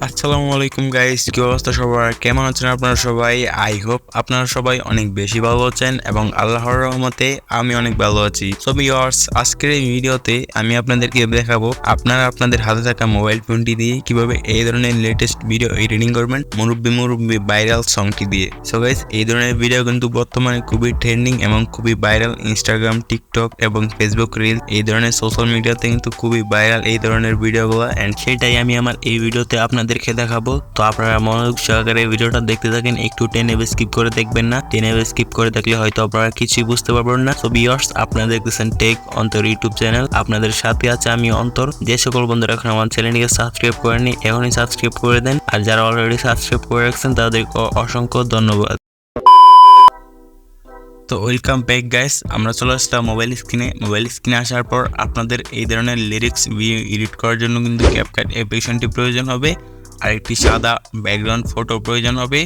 আসসালামু আলাইকুম গাইস, কি অবস্থা সবার? কেমন আছেন আপনারা সবাই? আই হোপ আপনারা সবাই অনেক বেশি ভালো আছেন এবং আল্লাহর রহমতে আমি অনেক ভালো আছি। সো ভিউয়ার্স, আজকের এই ভিডিওতে আমি আপনাদেরকে দেখাবো আপনারা আপনাদের হাতে থাকা মোবাইল ফোনটি দিয়ে কিভাবে এই ধরনের লেটেস্ট ভিডিও এডিটিং করবেন মুরব্বি ভাইরাল সংটি দিয়ে। সো গাইস, এই ধরনের ভিডিও কিন্তু বর্তমানে খুবই ট্রেন্ডিং এবং খুবই ভাইরাল। ইনস্টাগ্রাম, টিকটক এবং ফেসবুক রিল এই ধরনের সোশ্যাল মিডিয়াতে কিন্তু খুবই ভাইরাল এই ধরনের ভিডিওগুলো, এন্ড সেটাই আমি আমার এই ভিডিওতে আপনাদেরকে দেখাবো। তো আপনারা মনোযোগ সহকারে ভিডিওটা দেখতে থাকেন, একটু টেনে স্কিপ করে দেখবেন না। টেনে স্কিপ করে দেখলে হয়তো আপনারা কিছুই বুঝতে পারবেন না। সো ভিউয়ার্স, আপনারা দেখতেছেন টেক অন্তর ইউটিউব চ্যানেল, আপনাদের সাথে আছে আমি অন্তর। যে সকল বন্ধুরা এখন আমার চ্যানেলটিকে সাবস্ক্রাইব করেননি, এখনই সাবস্ক্রাইব করে দেন, আর যারা অলরেডি সাবস্ক্রাইব করে রাখছেন তাদেরকে অসংখ্য ধন্যবাদ। তো ওয়েলকাম ব্যাক গাইস, আমরা চলে আসলাম মোবাইল স্ক্রিনে আসার পর আপনাদের এই ধরনের লিরিক্স ভিডিও এডিট করার জন্য কিন্তু ক্যাপকাট অ্যাপ্লিকেশনটি প্রয়োজন হবে, আর একটি সাদা ব্যাকগ্রাউন্ড ফটো প্রয়োজন হবে,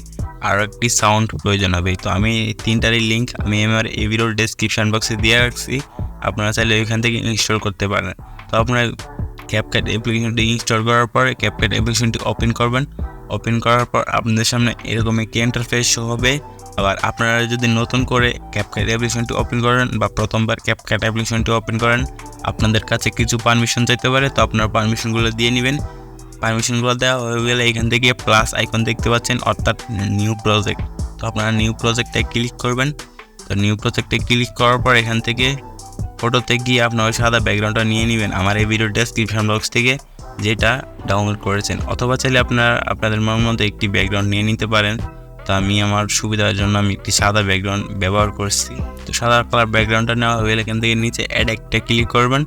আর একটি সাউন্ড প্রয়োজন হবে। তো আমি তিনটারই লিঙ্ক আমি আমার এই ভিডিওর ডেসক্রিপশন বক্সে দিয়ে রাখছি, আপনারা চাইলে ওইখান থেকে ইনস্টল করতে পারেন। তো আপনারা ক্যাপকাট অ্যাপ্লিকেশনটি ইনস্টল করার পরে ক্যাপকাট অ্যাপ্লিকেশনটি ওপেন করবেন। ওপেন করার পর আপনাদের সামনে এরকম একটি ইন্টারফেস শো হবে। আবার আপনারা যদি নতুন করে ক্যাপকাট অ্যাপ্লিকেশনটি ওপেন করেন বা প্রথমবার ক্যাপকাট অ্যাপ্লিকেশনটি ওপেন করেন, আপনাদের কাছে কিছু পারমিশন চাইতে পারে। তো আপনারা পারমিশনগুলো দিয়ে নেবেন। পারমিশনগুলো দেওয়া হয়ে গেলে এখান থেকে প্লাস আইকন দেখতে পাচ্ছেন, অর্থাৎ নিউ প্রজেক্ট। তো আপনারা নিউ প্রজেক্টে ক্লিক করবেন। তো নিউ প্রজেক্টে ক্লিক করার পর এখান থেকে ফটোতে গিয়ে আপনার ওই সাদা ব্যাকগ্রাউন্ডটা নিয়ে নেবেন আমার এই ভিডিওর ডেসক্রিপশন বক্স থেকে যেটা ডাউনলোড করেছেন, অথবা চাইলে আপনাদের মনের মধ্যে একটি ব্যাকগ্রাউন্ড নিয়ে নিতে পারেন। তো আমি আমার সুবিধার জন্য আমি একটি সাদা ব্যাকগ্রাউন্ড ব্যবহার করছি। তো সাদা কালার ব্যাকগ্রাউন্ডটা নেওয়া হয়ে গেলে এখান থেকে নিচে অ্যাড একটা ক্লিক করবেন।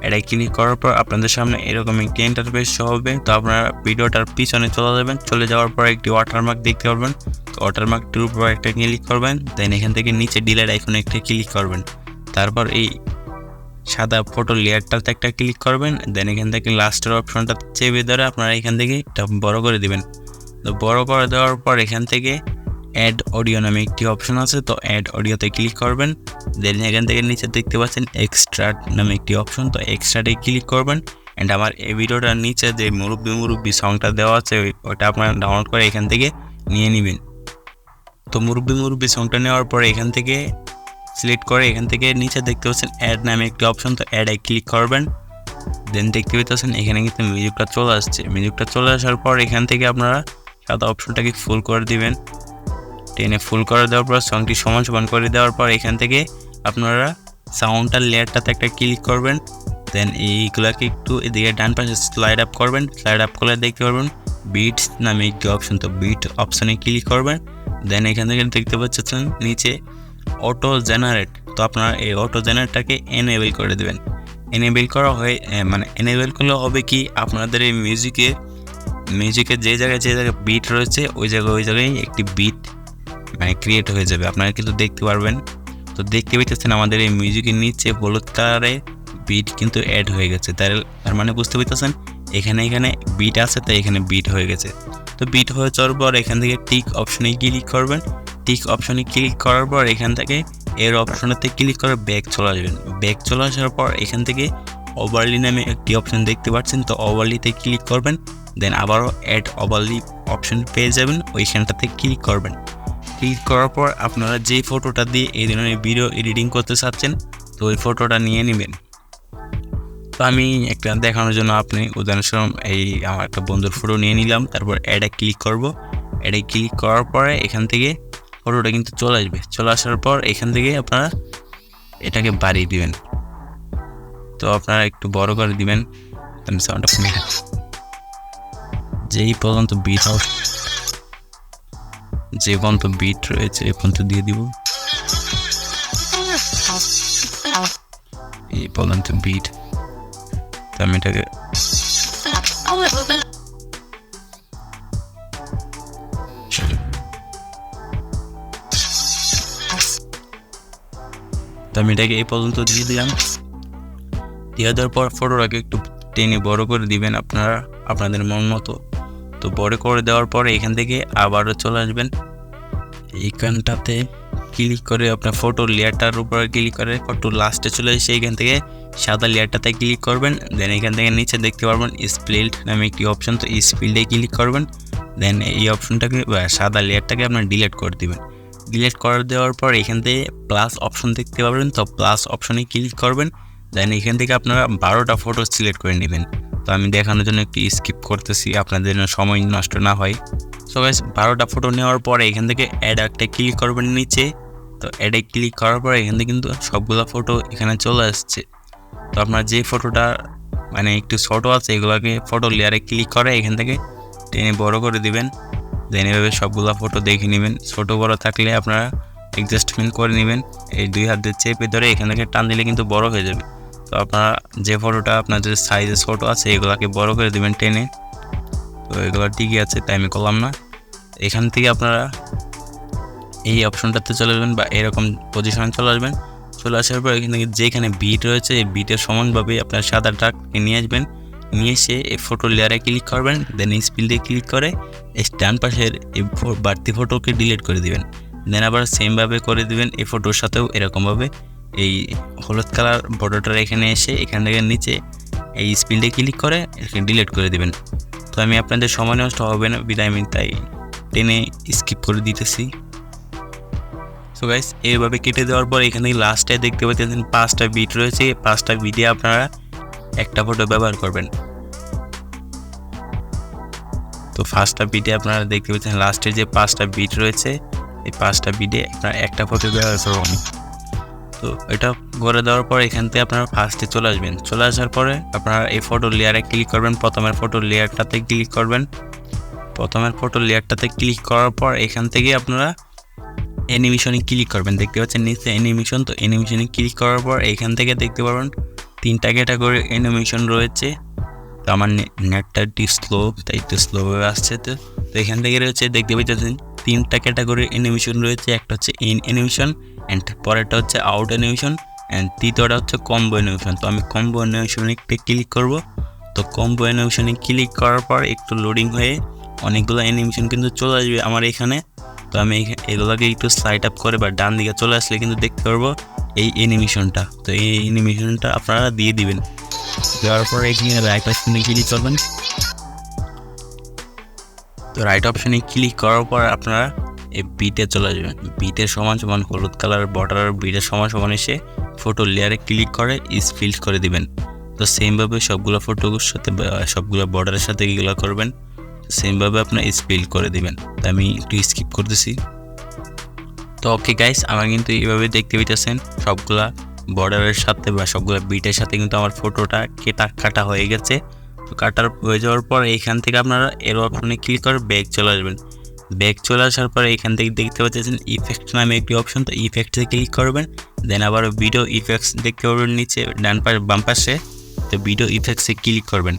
অ্যাড ক্লিক করার পর আপনাদের সামনে এরকম একটি ইন্টারফেস শো হবে। তো আপনারা ভিডিওটার পিছনে চলে যাবেন। চলে যাওয়ার পর একটি ওয়াটারমার্ক দেখতে পারবেন। তো ওয়াটারমার্কটির উপর একটা ক্লিক করবেন, দেন এখান থেকে নিচে ডিলেট আইকনে একটা ক্লিক করবেন। তারপর এই সাদা ফটো লেয়ারটাতে একটা ক্লিক করবেন, দেন এখান থেকে লাস্টের অপশনটা চেপে ধরে আপনারা এখান থেকে এটা বড় করে দিবেন। তো বড় করে দেওয়ার পর এখান থেকে অ্যাড অডিও নামে একটি অপশন আছে, তো অ্যাড অডিওতে ক্লিক করবেন। দেন এখান থেকে নিচে দেখতে পাচ্ছেন এক্সট্রাট নামে একটি অপশন, তো এক্সট্রাটে ক্লিক করবেন। অ্যান্ড আমার এই ভিডিওটার নিচে যে মুরব্বি সংটা দেওয়া আছে ওটা আপনারা ডাউনলোড করে এখান থেকে নিয়ে নেবেন। তো মুরব্বি সংটা নেওয়ার পরে এখান থেকে সিলেক্ট করে এখান থেকে নিচে দেখতে পাচ্ছেন অ্যাড নামে একটি অপশন, তো অ্যাডে ক্লিক করবেন। দেন দেখতে পাচ্ছেন এখানে কিন্তু মিউজিকটা চলে আসছে। মিউজিকটা চলে আসার পর এখান থেকে আপনারা সাদা অপশনটাকে ফুল করে দিবেন। টেনে ফুল করে দেওয়ার পর সংটি সমান করে দেওয়ার পর এখান থেকে আপনারা সাউন্ডটার লেয়ারটাতে একটা ক্লিক করবেন। দেন এইগুলোকে একটু এদিকে ডান পাশে স্লাইড আপ করবেন। স্লাইড আপ করলে দেখতে পারবেন বিটস নামে একটি অপশন, তো বিট অপশনে ক্লিক করবেন। দেন এখান থেকে দেখতে পাচ্ছেন নিচে অটো জেনারেট, তো আপনারা এই অটো জেনারেটটাকে এনেবল করে দেবেন। এনেবল করা হয়ে এনেবল করলে হবে কি, আপনাদের এই মিউজিকে যে জায়গায় বিট রয়েছে ওই জায়গায় একটি বিট ক্রিয়েট হয়ে যাবে, আপনারা কিন্তু দেখতে পারবেন। তো দেখতে পাচ্ছেন আমাদের এই মিউজিকের নিচে হলুদ কালারে বিট কিন্তু অ্যাড হয়ে গেছে। তার মানে বুঝতে পারতেছেন এখানে বিট আছে, তাই এখানে বিট হয়ে গেছে। তো বিট হয়ে যাওয়ার পর এখান থেকে টিক অপশনে ক্লিক করবেন। টিক অপশনে ক্লিক করার পর এখান থেকে এর অপশনেতে ক্লিক করে ব্যাক চলে আসবেন। ব্যাক চলে আসার পর এখান থেকে ওভারলি নামে একটি অপশন দেখতে পাচ্ছেন, তো ওভারলিতে ক্লিক করবেন। দেন আবারও অ্যাড ওভারলি অপশন পেয়ে যাবেন, ওইখানটাতে ক্লিক করবেন। ক্লিক করার পর আপনারা যেই ফটোটা দিয়ে এই ধরনের ভিডিও এডিটিং করতে চাচ্ছেন, তো ওই ফটোটা নিয়ে নেবেন। তো আমি একটা দেখানোর জন্য আপনি উদাহরণস্বরূপ আমার একটা বন্ধুর ফটো নিয়ে নিলাম। তারপর অ্যাডে ক্লিক করব। অ্যাডে ক্লিক করার পরে এখান থেকে ফটোটা কিন্তু চলে আসবে। চলে আসার পর এখান থেকে আপনারা এটাকে বাড়িয়ে দিবেন। তো আপনারা একটু বড় করে দিবেন। যেই পর্যন্ত বিট রয়েছে এই পর্যন্ত দিয়ে দিব। এই পর্যন্ত বিট, তো আমি এটাকে তো আমি এটাকে এই পর্যন্ত দিয়ে দিলাম। দিয়ে দেওয়ার পর ফটোটাকে একটু টেনে বড় করে দিবেন আপনারা আপনাদের মন মতো। তো বড় করে দেওয়ার পরে এখান থেকে আবারও চলে আসবেন, এইখানটাতে ক্লিক করে আপনার ফটো লেয়ারটার উপরে ক্লিক করে ফটো লাস্টে চলে এসে এখান থেকে সাদা লেয়ারটাতে ক্লিক করবেন। দেন এখান থেকে নিচে দেখতে পারবেন স্প্লিট নামে একটি অপশন, তো স্প্লিটে ক্লিক করবেন। দেন এই অপশনটাকে সাদা লেয়ারটাকে আপনার ডিলিট করে দিবেন। ডিলিট করে দেওয়ার পর এখান থেকে প্লাস অপশন দেখতে পাবেন, তো প্লাস অপশনে ক্লিক করবেন। দেন এখান থেকে আপনারা 12টা ফটো সিলেক্ট করে নেবেন। তো আমি দেখানোর জন্য একটু স্কিপ করতেছি আপনাদের জন্য সময় নষ্ট না হয়। সো গাইস 12টা ফটো নেওয়ার পরে এখান থেকে অ্যাড একটা ক্লিক করবেন নিচে। তো অ্যাডে ক্লিক করার পরে এখান থেকে কিন্তু সবগুলো ফটো এখানে চলে আসছে। তো আপনার যে ফটোটা মানে একটু ছোটো আছে এগুলোকে ফটো লেয়ারে ক্লিক করে এখান থেকে টেনে বড় করে দিবেন। দেন এভাবে সবগুলো ফটো দেখে নেবেন। ছোটো বড় থাকলে আপনারা অ্যাডজাস্টমেন্ট করে নেবেন। এই 2 হাত দিয়ে চেপে ধরে এখান থেকে টান দিলে কিন্তু বড় হয়ে যাবে। তো আপনারা যে ফটোটা আপনাদের সাইজে ছোটো আছে এগুলোকে বড় করে দেবেন টেনে। তো এগুলো ঠিকই আছে, তাই আমি করলাম না। এখান থেকে আপনারা এই অপশনটাতে চলে আসবেন বা এরকম পজিশনে চলে আসবেন। চলে আসার পর এখান থেকে যেখানে বিট রয়েছে এই বিটের সমানভাবে আপনার সাদা ট্রাককে নিয়ে আসবেন। নিয়ে এসে এই ফটো লেয়ারে ক্লিক করবেন। দেন স্পিলে ক্লিক করে এই ডান পাশের এই বাড়তি ফটোকে ডিলিট করে দিবেন। দেন আবার সেমভাবে করে দিবেন এই ফটোর সাথেও এরকমভাবে এই হলুদ কালার বর্ডারটা এখানে এসে এখান থেকে নিচে এই স্পিলে ক্লিক করে এটাকে ডিলিট করে দিবেন। তো আমি আপনাদের সময় নষ্ট হবে না বিদায় আমি তাই টেনে স্কিপ করে দিতেছি। সো গাইস এইভাবে কেটে দেওয়ার পর এখানে লাস্টে দেখতে পাচ্ছেন 5টা বিট রয়েছে। 5টা বিটে আপনারা একটা ফটো ব্যবহার করবেন। তো ফার্স্টটা বিটে আপনারা দেখতে পাচ্ছেন লাস্টে যে 5টা বিট রয়েছে এই 5টা বিটে আপনারা একটা ফটো ব্যবহার করবেন। তো এটা করে দেওয়ার পর এখান থেকে আপনারা ফার্স্টে চলে আসবেন। চলে আসার পরে আপনারা এই ফটো লেয়ারে ক্লিক করবেন। প্রথমের ফটো লেয়ারটাতে ক্লিক করবেন। প্রথমের ফটো লেয়ারটাতে ক্লিক করার পর এখান থেকে আপনারা অ্যানিমেশনে ক্লিক করবেন। দেখতে পাচ্ছেন নিচে অ্যানিমেশন, তো অ্যানিমেশনে ক্লিক করার পর এখান থেকে দেখতে পারবেন 3টা ক্যাটাগরি অ্যানিমেশন রয়েছে। তো আমার নেটটা একটু স্লো, তাই একটু স্লোভাবে আসছে। তো এখান থেকে রয়েছে দেখতে পাচ্ছেন 3টা ক্যাটাগরি অ্যানিমেশন রয়েছে। একটা হচ্ছে ইন অ্যানিমেশন অ্যান্ড পরেরটা হচ্ছে আউট অ্যানিমেশন অ্যান্ড তৃতীয়টা হচ্ছে কম্বো অ্যানিমেশন। তো আমি কম্বো অ্যানিমেশনে একটু ক্লিক করব। তো কম্বো অ্যানিমেশনে ক্লিক করার পর একটু লোডিং হয়ে অনেকগুলো অ্যানিমেশন কিন্তু চলে আসবে আমার এখানে। তো আমি এগুলোকে একটু স্লাইড আপ করে বা ডান দিকে চলে আসলে কিন্তু দেখতে পারবো এই অ্যানিমেশনটা। তো এই অ্যানিমেশনটা আপনারা দিয়ে দিবেন। দেওয়ার পর এখানে রাইট অপশনে ক্লিক করবেন। তো রাইট অপশনে ক্লিক করার পর আপনারা এই বিটে চলে আসবেন। বিটের সমান সমান হলুদ কালার বর্ডার বিটের সমান সমান এসে ফটো লেয়ারে ক্লিক করে ফিল করে দিবেন। তো সেমভাবে সবগুলো ফটোর সাথে সবগুলো বর্ডারের সাথে এগুলো করবেন। সেমভাবে আপনার স্পিল করে দিবেন। তো আমি একটু স্কিপ করতেছি। তো ওকে গাইস আমার কিন্তু এইভাবে দেখতে পেতেছেন সবগুলা বর্ডারের সাথে বা সবগুলো বিটের সাথে কিন্তু আমার ফটোটা কাটা হয়ে গেছে। তো কাটার হয়ে যাওয়ার পর এইখান থেকে আপনারা এর অপশনে ক্লিক করে ব্যাক চলে আসবেন। ব্যাক চলে আসার পরে এখান থেকে দেখতে পাচ্ছেন ইফেক্ট নামে একটি অপশন, তো ইফেক্টে ক্লিক করবেন। দেন আবার ভিডিও ইফেক্টস দেখতে পারবেন নিচে ডান পাশে বাম পাশে। তো ভিডিও ইফেক্টসে ক্লিক করবেন।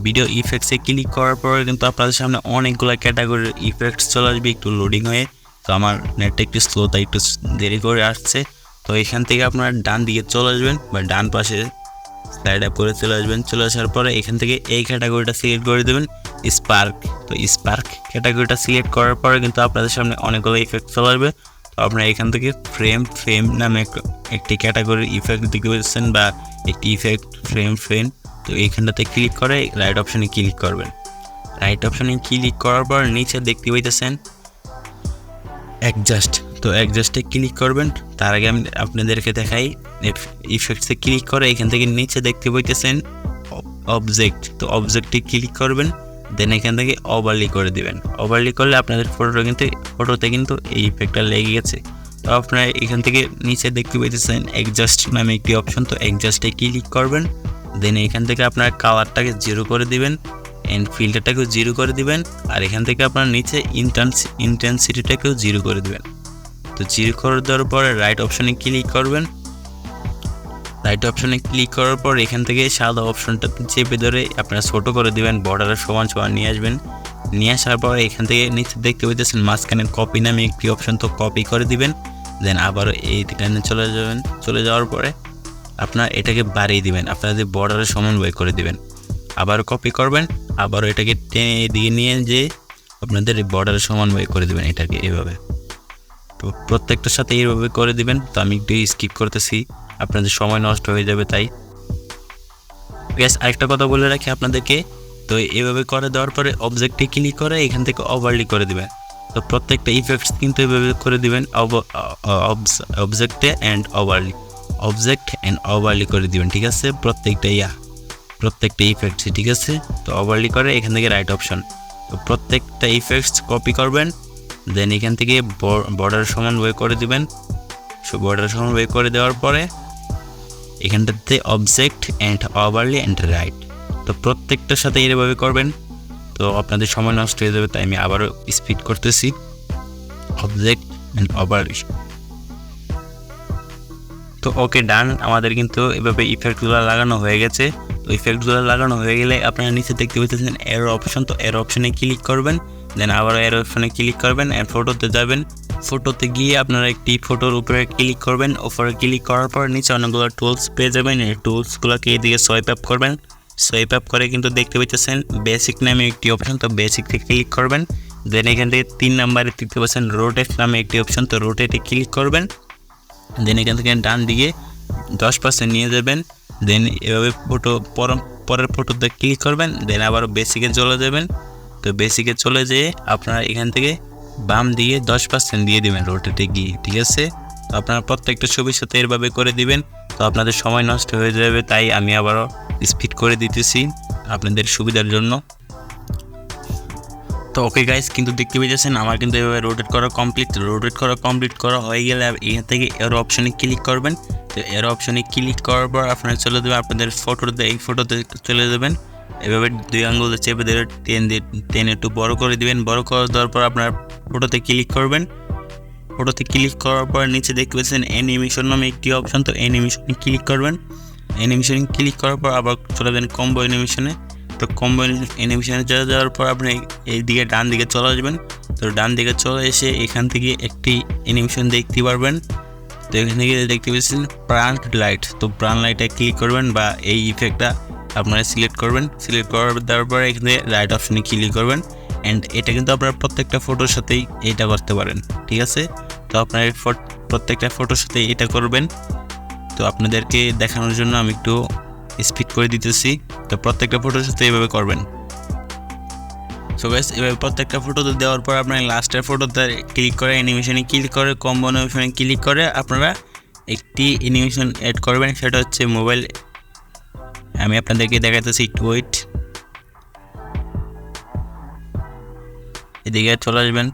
ভিডিও ইফেক্টসে ক্লিক করার পরে কিন্তু আপনাদের সামনে অনেকগুলো ক্যাটাগরির ইফেক্টস চলে আসবে একটু লোডিং হয়ে। তো আমার নেটটা একটু স্লো তাই একটু দেরি করে আসছে। তো এখান থেকে আপনারা ডান দিকে চলে আসবেন বা ডান পাশে স্লাইড আপ করে চলে আসবেন। চলে আসার পরে এখান থেকে এই ক্যাটাগরিটা সিলেক্ট করে দেবেন স্পার্ক। তো স্পার্ক ক্যাটাগরিটা সিলেক্ট করার পরে কিন্তু আপনাদের সামনে অনেকগুলো ইফেক্ট চলে আসবে। তো আপনারা এখান থেকে ফ্রেম নামে একটি ক্যাটাগরির ইফেক্ট দেখতে পাচ্ছেন বা একটি ইফেক্ট ফ্রেম। তো এইখানটাতে ক্লিক করে রাইট অপশনে ক্লিক করবেন। রাইট অপশনে ক্লিক করার পর নিচে দেখতে পাইতেছেন অ্যাডজাস্ট। তো অ্যাডজাস্টে ক্লিক করবেন। তার আগে আমি আপনাদেরকে দেখাই ইফেক্টসে ক্লিক করে এখান থেকে নিচে দেখতে পাইতেছেন অবজেক্ট। তো অবজেক্টে ক্লিক করবেন। দেন এখান থেকে ওভারলি করে দিবেন। ওভারলি করলে আপনাদের ফটোতে কিন্তু এই ইফেক্টটা লেগে গেছে। তো আপনারা এখান থেকে নিচে দেখতে পাইতেছেন অ্যাডজাস্ট নামে একটি অপশন, তো অ্যাডজাস্টে ক্লিক করবেন। দেন এখান থেকে আপনার কালারটাকে 0 করে দিবেন অ্যান্ড ফিল্টারটাকেও 0 করে দিবেন। আর এখান থেকে আপনার নিচে ইন্টেন্সিটিটাকেও 0 করে দিবেন। তো 0 করে দেওয়ার পরে রাইট অপশনে ক্লিক করবেন। রাইট অপশনে ক্লিক করার পর এখান থেকে সাদা অপশনটা চেপে ধরে আপনারা ছোটো করে দিবেন, বর্ডারের সমান সমান নিয়ে আসবেন। নিয়ে আসার পর এখান থেকে নিচে দেখতে পাইতেছেন মাঝখানে কপি নামে একটি অপশন, তো কপি করে দিবেন। দেন আবার এইখানে চলে যাওয়ার পরে আপনার এটাকে বাড়িয়ে দিবেন, আপনারা যে বর্ডারের সমন্বয় করে দিবেন। আবার কপি করবেন, আবার এটাকে টেনে এদিকে নিয়ে যে আপনাদের বর্ডারের সমন্বয় করে দিবেন এটাকে এভাবে। তো প্রত্যেকটার সাথে এইভাবে করে দিবেন। তো আমি একটু স্কিপ করতেছি, আপনাদের সময় নষ্ট হয়ে যাবে তাই। গ্যাস আরেকটা কথা বলে রাখি আপনাদেরকে, তো এভাবে করে দেওয়ার পরে অবজেক্টে ক্লিক করে এখান থেকে ওভারলি করে দিবেন। তো প্রত্যেকটা ইফেক্টস কিন্তু এভাবে করে দিবেন অবজেক্টে অ্যান্ড ওভারলি করে দিবেন, ঠিক আছে? প্রত্যেকটা ইফেক্টস, ঠিক আছে? তো ওভারলি করে এখান থেকে রাইট অপশন, তো প্রত্যেকটা ইফেক্টস কপি করবেন, দেন এখান থেকে বর্ডার সমন্বয় করে দিবেন। সো বর্ডার সমন্বয় করে দেওয়ার পরে এখানটাতে object and overlay and right, তো প্রত্যেকটার সাথে এইভাবে করবেন। তো আপনাদের সময় নষ্ট হয়ে যাবে তাই আমি আবারও স্পিড করতেছি, অবজেক্ট অ্যান্ড ওভারলি। তো ওকে ডান, আমাদের কিন্তু এভাবে ইফেক্টগুলো লাগানো হয়ে গেছে। তো ইফেক্টগুলো লাগানো হয়ে গেলে আপনারা নিচে দেখতে পাচ্ছেন এরো অপশন, তো এরো অপশনে ক্লিক করবেন, দেন আবার এরো অপশনে ক্লিক করবেন অ্যান্ড ফটোতে যাবেন। ফটোতে গিয়ে আপনারা একটি ফটোর উপরে ক্লিক করবেন, উপরে ক্লিক করার পর নিচে অনেকগুলো টুলস পেয়ে যাবেন। এই টুলসগুলোকে এদিকে সোয়াইপ আপ করবেন, সোয়াইপ আপ করে কিন্তু দেখতে পাচ্ছেন বেসিক নামে একটি অপশন, তো বেসিকতে ক্লিক করবেন। দেন এখান থেকে 3 নম্বরে দেখতে পাচ্ছেন রোটেট নামে একটি অপশন, তো রোটেটে ক্লিক করবেন। দেন এখান থেকে ডান দিকে 10% নিয়ে যাবেন, দেন এভাবে পরের ফটোতে ক্লিক করবেন, দেন আবার বেসিকে চলে যাবেন। তো বেসিকে চলে যেয়ে আপনারা এখান থেকে বাম দিকে 10% দিয়ে দিবেন রোটেটে গিয়ে, ঠিক আছে? তো আপনারা প্রত্যেকটা ছবির সাথে এভাবে করে দিবেন। তো আপনাদের সময় নষ্ট হয়ে যাবে তাই আমি আবারও স্পিড করে দিতেছি আপনাদের সুবিধার জন্য। তো ওকে গাইস, কিন্তু দেখতে পেয়েছেন আমার কিন্তু এভাবে রোটেট করা কমপ্লিট করা হয়ে গেলে এখান থেকে এরো অপশনে ক্লিক করবেন। তো এরো অপশনে ক্লিক করার পর আপনারা চলে যাবেন আপনাদের ফটোতে, এই ফটোতে চলে যাবেন। এভাবে 2 আঙ্গুল চেপে ধরে টেনে একটু বড় করে দিবেন। বড় করে দেওয়ার পর আপনার ফটোতে ক্লিক করবেন। ফটোতে ক্লিক করার পর নিচে দেখতে পাচ্ছেন অ্যানিমেশন নামে একটি অপশন, তো অ্যানিমেশনে ক্লিক করবেন। অ্যানিমেশনে ক্লিক করার পর আবার চলে যাবেন কম্বো অ্যানিমেশনে। তো কম্বো অ্যানিমেশনে চলে যাওয়ার পর আপনি এই দিকে ডান দিকে চলে আসবেন। তো ডান দিকে চলে এসে এখান থেকে একটি অ্যানিমেশন দেখতে পারবেন। তো এখান থেকে দেখতে পাচ্ছেন ব্রান্ড লাইট, তো ব্রান্ড লাইটে ক্লিক করবেন বা এই ইফেক্টটা আপনারা সিলেক্ট করবেন। সিলেক্ট করার দেওয়ার পরে এখানে রাইট অপশনে ক্লিক করবেন অ্যান্ড এটা কিন্তু আপনারা প্রত্যেকটা ফটোর সাথেই এটা করতে পারেন, ঠিক আছে? তো আপনার প্রত্যেকটা ফটোর সাথে এটা করবেন। তো আপনাদেরকে দেখানোর জন্য আমি একটু স্পিড করে দিতেছি। তো প্রত্যেকটা ফটোর সাথে এভাবে করবেন। সো গাইস, এভাবে প্রত্যেকটা ফটোতে দেওয়ার পর আপনার লাস্টের ফটোতে ক্লিক করে অ্যানিমেশনে ক্লিক করে কম্বো অ্যানিমেশনে ক্লিক করে আপনারা একটি অ্যানিমেশন অ্যাড করবেন, সেটা হচ্ছে মোবাইল। আমি আপনাদেরকে দেখাতেছি, একটু ওয়েট। এদিকে চলে আসবেন,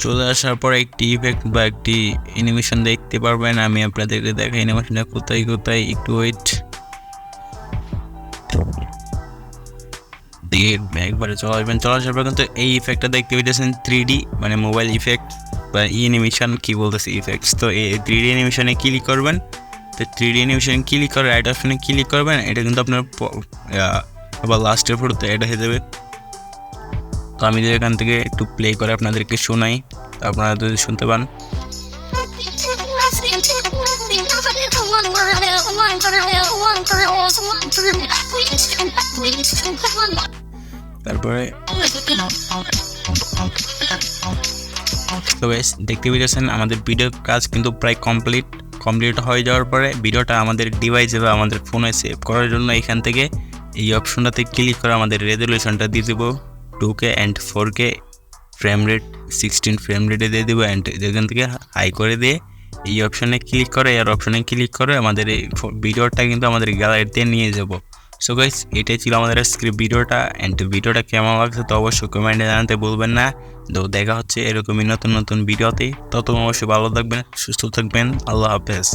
চলে আসার পর একটি ইফেক্ট বা একটি অ্যানিমেশন দেখতে পারবেন। আমি আপনাদেরকে দেখাই অ্যানিমেশনটা কোথায়, একটু ওয়েট। একবারে চলে আসবেন, চলে আসার পর কিন্তু এই ইফেক্টটা দেখতে পেয়েছেন 3D মানে মোবাইল ইফেক্ট বা অ্যানিমেশন কি বলতেছে ইফেক্টস। তো এই 3D অ্যানিমেশনে ক্লিক করবেন। তো 3D অ্যানিমেশনে ক্লিক করে রাইট অপশনে ক্লিক করবেন। এটা কিন্তু আপনার আবার লাস্টের ফটোতে এটা হয়ে যাবে। তো আমি যদি এখান থেকে একটু প্লে করে আপনাদেরকে শোনাই, আপনারা যদি শুনতে পান। তারপরে তো গাইস, দেখতে পেয়েছেন আমাদের ভিডিও কাজ কিন্তু প্রায় কমপ্লিট হয়ে যাওয়ার পরে ভিডিওটা আমাদের ডিভাইসে বা আমাদের ফোনে সেভ করার জন্য এখান থেকে এই অপশনটাতে ক্লিক করে আমাদের রেজলিউশনটা দিয়ে দেবো 2K and 4K, frame rate 16 frame রেটে দিয়ে দেবো অ্যান্ড এখান থেকে হাই করে দিয়ে এই অপশনে ক্লিক করে আমাদের এই ভিডিওটা কিন্তু আমাদের গ্যালারিতে নিয়ে যাব। সো গাইস, এটাই ছিল আমাদের আজকের ভিডিওটা অ্যান্ড ভিডিওটা কেমন লাগছে তো অবশ্যই কমেন্টে জানাতে বলবেন না। তো দেখা হচ্ছে এরকমই নতুন ভিডিওতে, তত অবশ্যই ভালো থাকবেন, সুস্থ থাকবেন, আল্লাহ হাফেজ।